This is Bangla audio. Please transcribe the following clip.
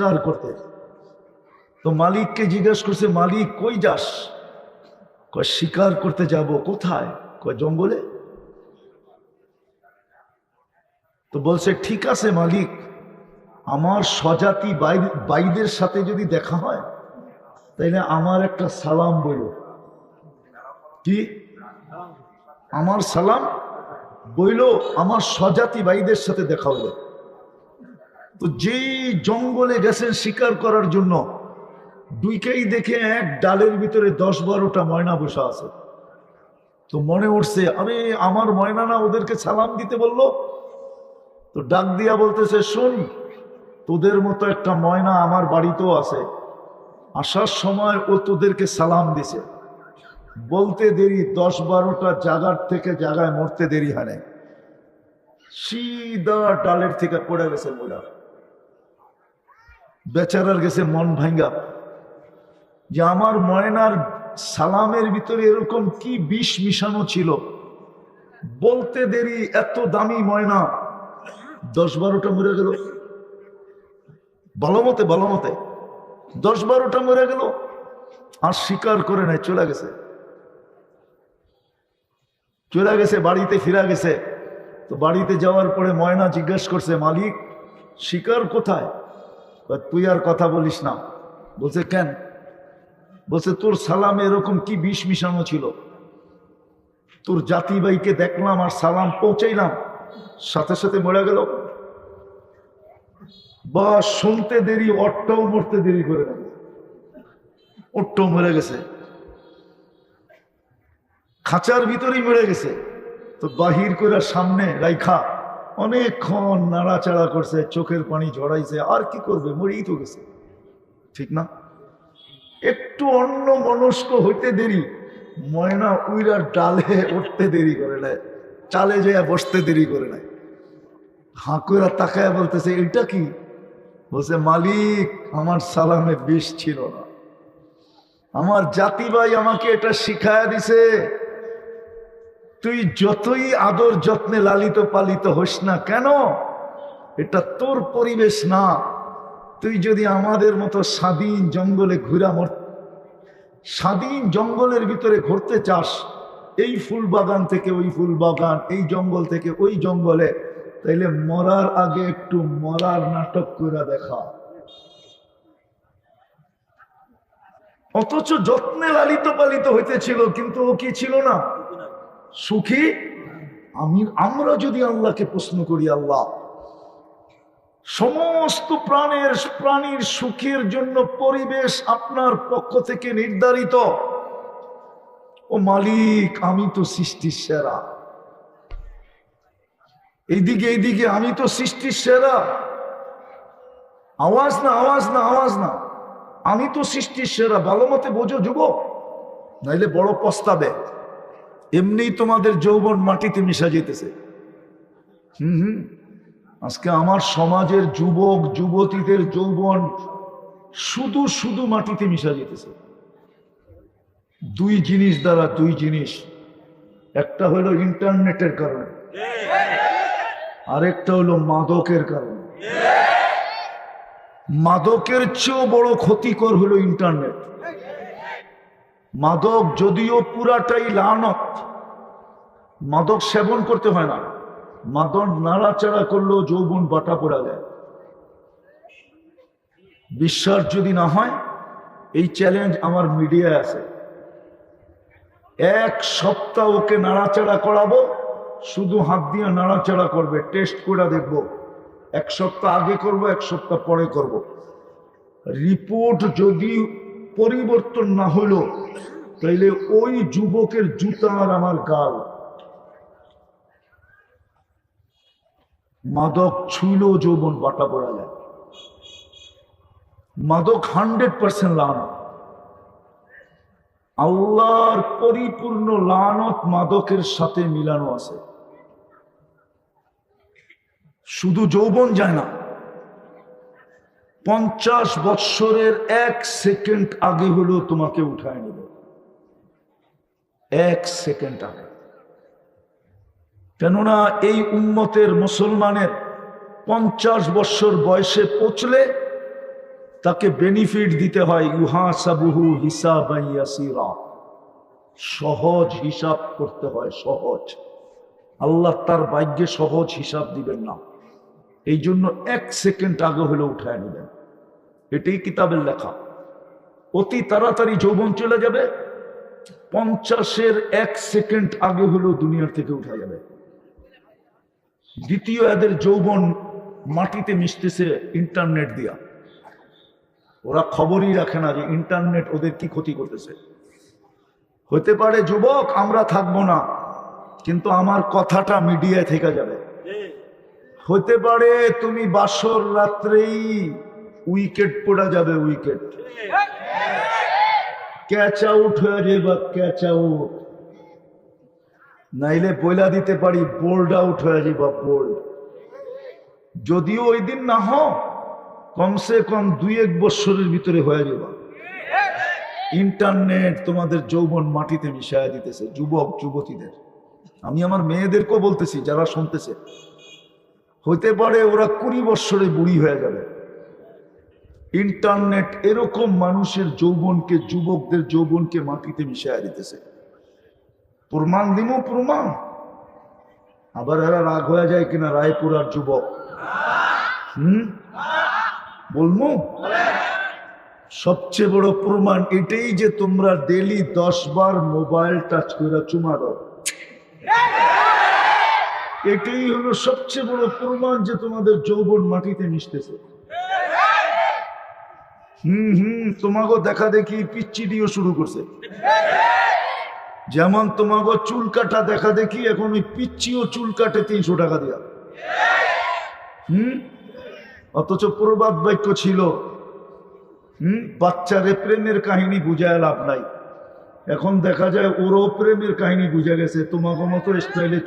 শিকার করতে। তো মালিককে জিজ্ঞাসা করছে, মালিক কই যাস? কয় শিকার করতে যাব। কোথায়? কয় জঙ্গলে। তো বলছে ঠিক আছে মালিক, আমার স্বজাতি বাইদের সাথে যদি দেখা হয় তাইলে আমার একটা সালাম বলো। কি আমার সালাম বইল? আমার স্বজাতি ভাইদের সাথে দেখা হলো। তো যেই জঙ্গলে গেছেন শিকার করার জন্য, দুইকেই দেখে এক ডালের ভিতরে 10-12টা ময়না বসা আছে। তো মনে উঠছে, আরে আমার ময়না না ওদেরকে সালাম দিতে বললো। তো ডাক দিয়া বলতেছে, শুন, তোদের মতো একটা ময়না আমার বাড়িতেও আছে, আসার সময় ও তোদেরকে সালাম দিছে। বলতে দেরি 10-12টা জায়গার থেকে জায়গায় মরতে দেরি হয় নাই, সিধা ডালের থেকে পড়ে গেছে ময়না। বেচারার গেছে মন ভাঙ্গা যে আমার ময়নার সালামের ভিতরে এরকম কি বিষ মিশানো ছিল। বলতে দেরি এত দামি ময়না 10-12টা মরে গেল। ভালো মতে 10-12টা মরে গেল। আর স্বীকার করে নাই, চলে গেছে বাড়িতে ফিরা গেছে। তো বাড়িতে যাওয়ার পরে ময়না জিজ্ঞেস করছে, মালিক শিকার কোথায়? তুই আর কথা বলিস না। বলছে কেন? বলছে তোর সালামে এরকম কি বিষ মিশানো ছিল। তোর জাতি ভাইকে দেখলাম আর সালাম পৌঁছাইলাম, সাথে সাথে মরে গেল। বা শুনতে দেরি, ওরটাও মরতে দেরি করে গেল, ওরটাও মরে গেছে, খাঁচার ভিতরেই মরে গেছে। তো বাহির করে সামনে রাইখা অনেকক্ষণ নাড়াচাড়া করছে, চোখের পানি ঝরাইছে, আর কি করবে, মরেই তো গেছে। ঠিক না? একটু অন্য মনস্ক হইতে দেরি, ময়না উইরা ডালে উঠতে দেরি করে নাই, চালে যেয়ে বসতে দেরি করে নাই। হাঁকুরা তাকায় বলতেছে, এটা কি? বলছে, মালিক আমার সালামে বিষ ছিল না, আমার জাতি ভাই আমাকে এটা শিখায়া দিছে। তুই যতই আদর যত্নে লালিত পালিত হোস না কেন, এটা তোর পরিবেশ না। তুই যদি আমাদের মতো স্বাধীন জঙ্গলে স্বাধীন জঙ্গলের ভিতরে ঘুরতে চাস, এই ফুল বাগান থেকে ওই ফুল বাগান, এই জঙ্গল থেকে ওই জঙ্গলে, তাইলে মরার আগে একটু মরার নাটক করে দেখা। অথচ যত্নে লালিত পালিত হইতেছিল, কিন্তু ও কি ছিল না? সুখী। আমরা যদি আল্লাহকে প্রশ্ন করি, আল্লাহ সমস্ত প্রাণীর সুখের জন্য পরিবেশ আপনার পক্ষ থেকে নির্ধারিত, ও মালিক আমি তো সৃষ্টির সেরা, এইদিকে আমি তো সৃষ্টির সেরা। আওয়াজ না, আমি তো সৃষ্টির সেরা। ভালো মতে বোঝো যুবক, নাইলে বড় পস্তাবে। এমনি তোমাদের যৌবন মাটিতে মিশা যেতেছে। আজকে আমার সমাজের যুবক যুবতীদের যৌবন শুধু মাটিতে মিশা যেতেছে। দুই জিনিস, একটা হলো ইন্টারনেটের কারণে, আরেকটা হলো মাদকের কারণে। মাদকের চেয়েও বড় ক্ষতিকর হলো ইন্টারনেট। মাদক যদিও পুরাটাই লানত, মাদক সেবন করতে হয় না, মাদক নাড়াচাড়া করলেও যৌবন বাটা পড়া যায়। বিশ্বাস যদি না হয়, এই চ্যালেঞ্জ আমার মিডিয়ায় আছে। 1 সপ্তাহ ওকে নাড়াচাড়া করাবো, শুধু হাত দিয়ে নাড়াচাড়া করবে, টেস্ট করে দেখব। 1 সপ্তাহ আগে করব, 1 সপ্তাহ পরে করব। রিপোর্ট যদি পরিবর্তন না হলো, তাইলে ওই যুবকের জুতা আর আমার গাল। মাদক ছুইলেও যৌবন বাটা পড়া যায়। মাদক 100% লানত। আল্লাহর পরিপূর্ণ লানত মাদকের সাথে মিলানো আছে। শুধু যৌবন যায় না, 50 বৎসরের 1 সেকেন্ড আগে হলো তোমাকে উঠায় নেবে। 1 সেকেন্ড আগে। কেননা এই উম্মতের মুসলমানের 50 বৎসর বয়সে পৌঁছলে তাকে বেনিফিট দিতে হয় ইউহাসাবুহু হিসাবান ইয়াসীরা, সহজ হিসাব করতে হয়, সহজ। আল্লাহ তার ভাগ্যে সহজ হিসাব দিবেন না, এই জন্য 1 সেকেন্ড আগে হলে উঠায় নেবেন। এটাই কিতাবের লেখা। অতি তাড়াতাড়ি যৌবন চলে যাবে, 50-এর 1 সেকেন্ড আগে হলেও দুনিয়ার থেকে উঠা যাবে। দ্বিতীয়, এদের যৌবন মাটিতে মিশতেছে ইন্টারনেট দিয়া। ওরা খবরই রাখে না যে ইন্টারনেট ওদের কি ক্ষতি করতেছে। হতে পারে যুবক আমরা থাকবো না, কিন্তু আমার কথাটা মিডিয়ায় থেকে যাবে। হতে পারে তুমি বাসর রাত্রেই উইকেট পড়া যাবে, উইকেট ক্যাচ আউট হয়ে যাবে, ক্যাচ আউট। নাইলে বইলা দিতে পারি বোল্ড আউট হয়ে যাবে, বোল্ড। যদিও ওই দিন না হোক, কমসে কম 2-1 বছরের ভিতরে হয়ে যাবে। ইন্টারনেট তোমাদের যৌবন মাটিতে মিশায় দিতেছে যুবক যুবতীদের। আমি আমার মেয়েদেরকেও বলতেছি যারা শুনতেছে, হতে পারে ওরা 20 বছরে বুড়ি হয়ে যাবে। ইন্টারনেট এরকম মানুষের যৌবনকে, যুবকদের যৌবনকে মাটিতে মিশায় দিতেছে। প্রমাণ দিমু, প্রমাণ। আবার এরা রাগ হয়ে যায় কিনা রায়পুরার যুবক, বলবো? সবচেয়ে বড় প্রমাণ এটাই যে তোমরা ডেলি 10 বার মোবাইল টাচ করে চুমা দাও। এটাই হলো সবচেয়ে বড় প্রমাণ যে তোমাদের যৌবন মাটিতে মিশতেছে। তোমাকে দেখা দেখি পিচ্চিডিও শুরু করছে। যেমন তোমাকে চুল কাটা দেখা দেখি এখন ওই পিচ্চিও চুল কাটে 300 টাকা দিয়া। অথচ প্রবাদ বাক্য ছিল বাচ্চারে প্রেমের কাহিনী বুঝায় লাভ নাই। এখন দেখা যায় ওরও প্রেমের কাহিনী বুঝা গেছে, তোমাকে মতো স্টাইলে